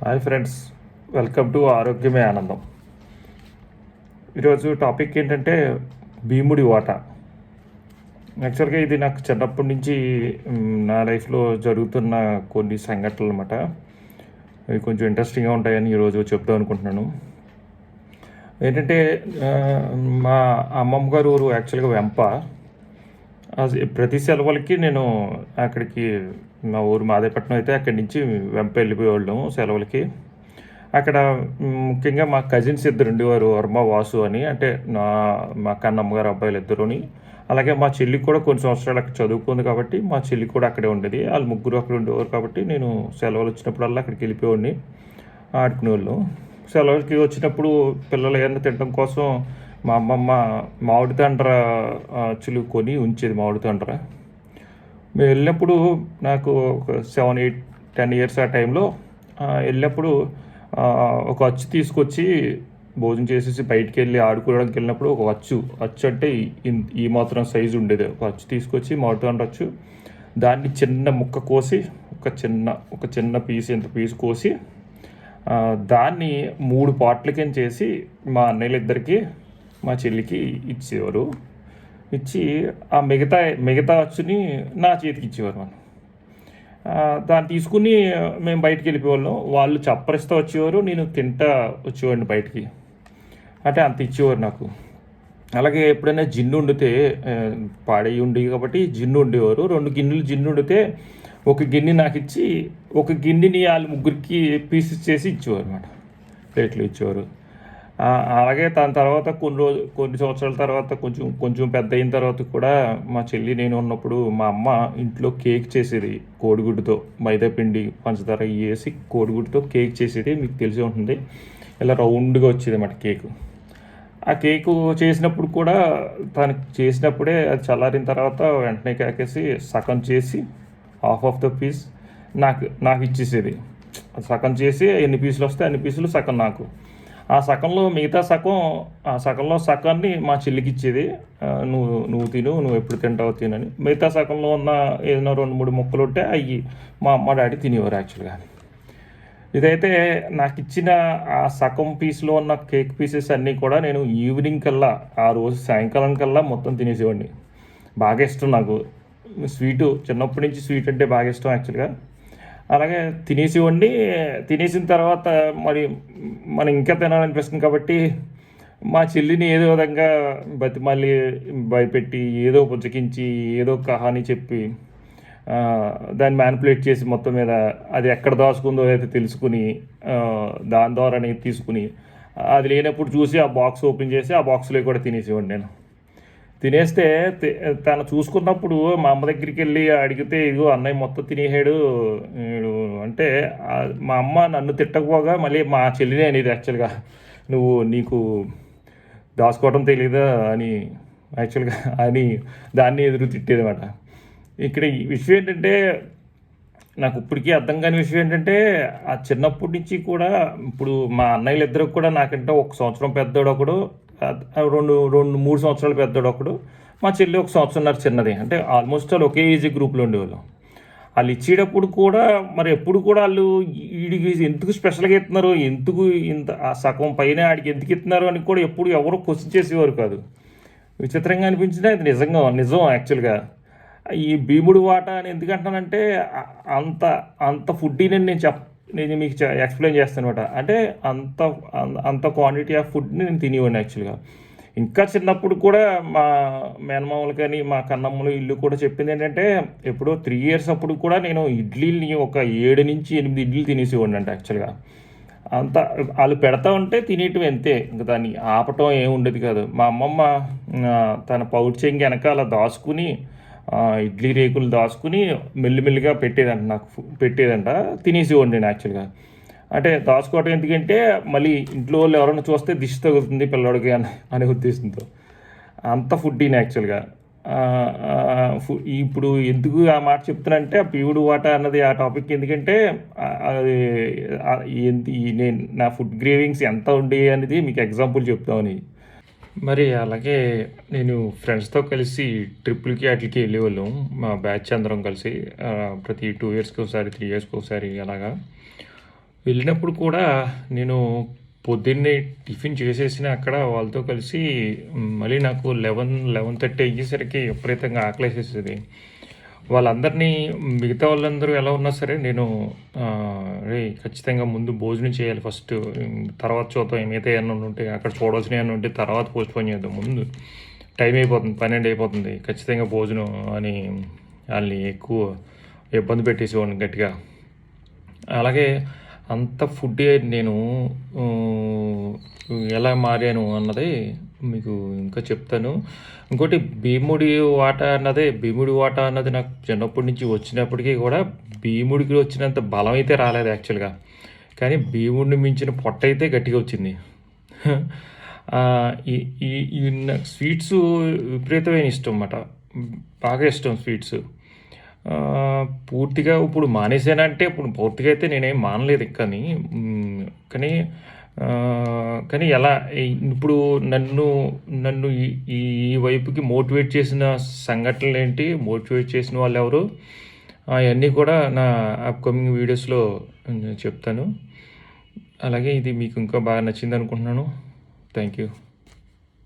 Hi friends, welcome to ఆరోగ్యమే ఆనందం. ఈరోజు టాపిక్ ఏంటంటే భీముడి వాట. యాక్చువల్గా ఇది నాకు చిన్నప్పటి నుంచి నా లైఫ్లో జరుగుతున్న కొన్ని సంఘటనలు అనమాట. అవి కొంచెం ఇంట్రెస్టింగ్గా ఉంటాయని ఈరోజు చెప్దాం అనుకుంటున్నాను. ఏంటంటే ఆ, మా అమ్మమ్మ గారు ఊరు యాక్చువల్గా వెంప. ప్రతి సెలవులకి నేను అక్కడికి, మా ఊరు మాదేపట్నం అయితే అక్కడి నుంచి వెంప వెళ్ళిపోయేవాళ్ళం సెలవులకి. అక్కడ ముఖ్యంగా మా కజిన్స్ ఇద్దరు ఉండేవారు, వర్మ వాసు అని. అంటే మా కన్నమ్మ గారు అబ్బాయిలు ఇద్దరుని. అలాగే మా చెల్లి కూడా కొన్ని సంవత్సరాలు అక్కడ చదువుకుంది కాబట్టి మా చెల్లి కూడా అక్కడే ఉండేది. వాళ్ళు ముగ్గురు అక్కడ ఉండేవారు కాబట్టి నేను సెలవులు వచ్చినప్పుడల్లా అక్కడికి వెళ్ళిపోయేవాడిని, ఆడుకునేవాళ్ళం. సెలవులకి వచ్చినప్పుడు పిల్లలు ఏమైనా తినడం కోసం మా అమ్మమ్మ మామిడి తండ్ర చిలుకొని ఉంచేది. మామిడి తండ్ర మేము వెళ్ళినప్పుడు, నాకు ఒక 7, 8, 10 ఇయర్స్ ఆ టైంలో వెళ్ళినప్పుడు ఒక అచ్చు తీసుకొచ్చి భోజనం చేసేసి బయటికి వెళ్ళి ఆడుకోవడానికి వెళ్ళినప్పుడు ఒక అచ్చు అంటే ఈ మాత్రం సైజు ఉండేది. ఒక అచ్చు తీసుకొచ్చి మామిడితో అచ్చు, దాన్ని చిన్న ముక్క కోసి ఒక చిన్న పీస్, ఇంత పీస్ కోసి దాన్ని 3 పార్ట్ల కింద చేసి మా అన్నయ్యలు ఇద్దరికి, మా చెల్లికి ఇచ్చేవారు. ఇచ్చి ఆ మిగతా అచ్చుని నా చేతికి ఇచ్చేవారు. మనం దాన్ని తీసుకుని మేము బయటికి వెళ్ళిపోయేవాళ్ళం. వాళ్ళు చప్పరిస్తూ వచ్చేవారు, నేను తింటా వచ్చేవాడిని బయటికి. అంటే అంత ఇచ్చేవారు నాకు. అలాగే ఎప్పుడైనా జిన్ను వండితే, పాడేవి ఉండేవి కాబట్టి జిన్ను ఉండేవారు. 2 గిన్నెలు జిన్ను వండితే ఒక గిన్నె నాకు ఇచ్చి, ఒక గిన్నెని వాళ్ళు ముగ్గురికి పీసెస్ చేసి ఇచ్చేవారు అన్నమాట, ప్లేట్లు ఇచ్చేవారు. అలాగే దాని తర్వాత కొన్ని సంవత్సరాల తర్వాత, కొంచెం కొంచెం పెద్ద అయిన తర్వాత కూడా మా చెల్లి నేను ఉన్నప్పుడు మా అమ్మ ఇంట్లో కేక్ చేసేది కోడిగుడ్డుతో. మైదా పిండి పంచదార వేసి కోడిగుడ్డుతో కేక్ చేసేది, మీకు తెలిసి ఉంటుంది. ఇలా రౌండ్గా వచ్చేది అన్నమాట కేకు. ఆ కేకు చేసినప్పుడు కూడా, తనకి చేసినప్పుడే అది చల్లారిన తర్వాత వెంటనే కాకేసి సగం చేసి హాఫ్ ఆఫ్ ద పీస్ నాకు ఇచ్చేసేది. సగం చేసి ఎన్ని పీసులు వస్తే అన్ని పీసులు సగం నాకు. ఆ సగంలో మిగతా సగం, ఆ సగంలో సగాన్ని మా చెల్లికి ఇచ్చేది. నువ్వు తిను, నువ్వు ఎప్పుడు తింటావు తినని. మిగతా సగంలో ఉన్న ఏదైనా 2, 3 ముక్కలు ఉంటే అవి మా అమ్మ డాడీ తినేవారు యాక్చువల్గా. ఇదైతే నాకు ఇచ్చిన ఆ సగం పీస్లో ఉన్న కేక్ పీసెస్ అన్నీ కూడా నేను ఈవినింగ్ కల్లా, ఆ రోజు సాయంకాలం కల్లా మొత్తం తినేసేవాడిని. బాగా ఇష్టం నాకు స్వీటు, చిన్నప్పటి నుంచి స్వీట్ అంటే బాగా ఇష్టం యాక్చువల్గా. అలాగే తినేసేవాడిని. తినేసిన తర్వాత మరి మనం ఇంకా తినాలనిపిస్తుంది కాబట్టి మా చెల్లిని ఏదో విధంగా బతిమాలి, భయపెట్టి, ఏదో బుజ్జగించి, ఏదో కహాని చెప్పి దాన్ని మ్యానిపులేట్ చేసి మొత్తం మీద అది ఎక్కడ దాచుకుందో అయితే తెలుసుకుని, దాని ద్వారానే తీసుకుని, అది లేనప్పుడు చూసి ఆ బాక్స్ ఓపెన్ చేసి ఆ బాక్స్లో కూడా తినేసేవాడిని నేను. తినేస్తే తను చూసుకున్నప్పుడు మా అమ్మ దగ్గరికి వెళ్ళి అడిగితే, ఇదిగో అన్నయ్య మొత్తం తినేసాడు వీడు అంటే, మా అమ్మ నన్ను తిట్టకపోగా మళ్ళీ మా చెల్లినే అనేది యాక్చువల్గా, నీకు దాచుకోవడం తెలీదా అని యాక్చువల్గా అని దాన్ని ఎదురు తిట్టేదన్నమాట. ఇక్కడ ఈ విషయం ఏంటంటే, నాకు ఇప్పటికీ అర్థం కాని విషయం ఏంటంటే, ఆ చిన్నప్పటి నుంచి కూడా, ఇప్పుడు మా అన్నయ్యలు ఇద్దరికి కూడా నాకంటే 1 సంవత్సరం పెద్దోడు ఒకడు, 2, 3 సంవత్సరాలు పెద్దోడు ఒకడు, మా చెల్లి 1 సంవత్సరంన్నర చిన్నది. అంటే ఆల్మోస్ట్ వాళ్ళు ఒకే ఏజ్ గ్రూప్లో ఉండేవాళ్ళు. వాళ్ళు ఇచ్చేటప్పుడు కూడా మరి ఎప్పుడు కూడా వాళ్ళు వీడికి ఎందుకు స్పెషల్గా ఇస్తున్నారు, ఎందుకు ఇంత ఆ సగం పైన ఆడికి ఎందుకు ఇస్తున్నారు అని కూడా ఎప్పుడు ఎవరు క్వశ్చన్ చేసేవారు కాదు. విచిత్రంగా అనిపించింది. అది నిజం యాక్చువల్గా. ఈ భీముడు వాట అని ఎందుకంటానంటే, అంత అంత ఫుడ్డీని నేను మీకు ఎక్స్ప్లెయిన్ చేస్తాను అనమాట. అంటే అంత అంత క్వాంటిటీ ఆఫ్ ఫుడ్ని నేను తినేవాడిని యాక్చువల్గా. ఇంకా చిన్నప్పుడు కూడా మా మేనమామలు కానీ మా కన్నమ్మలు ఇల్లు కూడా చెప్పింది ఏంటంటే, ఎప్పుడో 3 ఇయర్స్ అప్పుడు కూడా నేను ఇడ్లీని ఒక 7 నుంచి 8 ఇడ్లీలు తినేసేవాడిని అంట యాక్చువల్గా. అంత వాళ్ళు పెడతా ఉంటే తినేయటం అంతే, ఇంకా దాన్ని ఆపటం ఏమి ఉండేది కాదు. మా అమ్మమ్మ తన పౌచ్ చెంగి వెనకాల దాచుకుని, ఇడ్లీ రేకులు దాచుకుని మెల్లిమెల్లిగా పెట్టేదంట. తినేసేవాడిని నేను యాక్చువల్గా. అంటే దాచుకోవటం ఎందుకంటే మళ్ళీ ఇంట్లో వాళ్ళు ఎవరైనా చూస్తే దిష్టి తగులుతుంది పిల్లడికి అనే ఉద్దేశంతో. అంత ఫుడ్డీని యాక్చువల్గా. ఇప్పుడు ఎందుకు ఆ మాట చెప్తున్నానంటే, ఆ పీవుడు వాట అన్నది ఆ టాపిక్ ఎందుకంటే, అది నేను నా ఫుడ్ గ్రేవింగ్స్ ఎంత ఉండే అనేది మీకు ఎగ్జాంపుల్ చెప్తామని. మరి అలాగే నేను ఫ్రెండ్స్తో కలిసి ట్రిప్పులకి వాటికి వెళ్ళేవాళ్ళం, మా బ్యాచ్ అందరం కలిసి. ప్రతి 2 ఇయర్స్కి ఒకసారి, 3 ఇయర్స్కి ఒకసారి అలాగా వెళ్ళినప్పుడు కూడా నేను పొద్దున్నే టిఫిన్ చేసేసిన అక్కడ వాళ్ళతో కలిసి మళ్ళీ నాకు 11:30 అయ్యేసరికి విపరీతంగా ఆకలేసేసేది. వాళ్ళందరినీ మిగతా వాళ్ళందరూ ఎలా ఉన్నా సరే నేను "రేయ్! ఖచ్చితంగా ముందు భోజనం చేయాలి ఫస్ట్. తర్వాత చూద్దాం మిగతాయి ఏమన్నా ఉంటే అక్కడ చూడాల్సినవి ఏమన్నా ఉంటే తర్వాత పోస్ట్‌పోన్ చేద్దాం. ముందు టైం అయిపోతుంది. 12 అయిపోతుంది. ఖచ్చితంగా భోజనం" అని ఆళ్ళని ఎక్కువ ఇబ్బంది పెట్టేసేవాడిని గట్టిగా. అలాగే అంత ఫుడ్డీ నేను ఆహ్, ఎలా మారాను అన్నది మీకు ఇంకా చెప్తాను. ఇంకోటి భీముడి వాటా అన్నది నాకు చిన్నప్పటి నుంచి వచ్చినప్పటికీ కూడా భీముడికి వచ్చినంత బలం అయితే రాలేదు యాక్చువల్‌గా. కానీ భీముడిని మించిన పొట్టయితే గట్టిగా వచ్చింది. ఈ ఈ ఈ నాకు స్వీట్సు విపరీతమైన ఇష్టం మాట. బాగా ఇష్టం స్వీట్సు. పూర్తిగా ఇప్పుడు మానేసానంటే ఇప్పుడు పూర్తిగా అయితే నేనేం మానలేదు కానీ కానీ కానీ ఎలా ఇప్పుడు నన్ను నన్ను ఈ ఈ వైపుకి మోటివేట్ చేసిన సంఘటనలేంటి, మోటివేట్ చేసిన వాళ్ళెవరు, అయన్నీ కూడా నా అప్‌కమింగ్ వీడియోస్‌లో చెప్తాను. అలాగే ఇది మీకు ఇంకా బాగా నచ్చిందనుకుంటున్నాను. Thank you.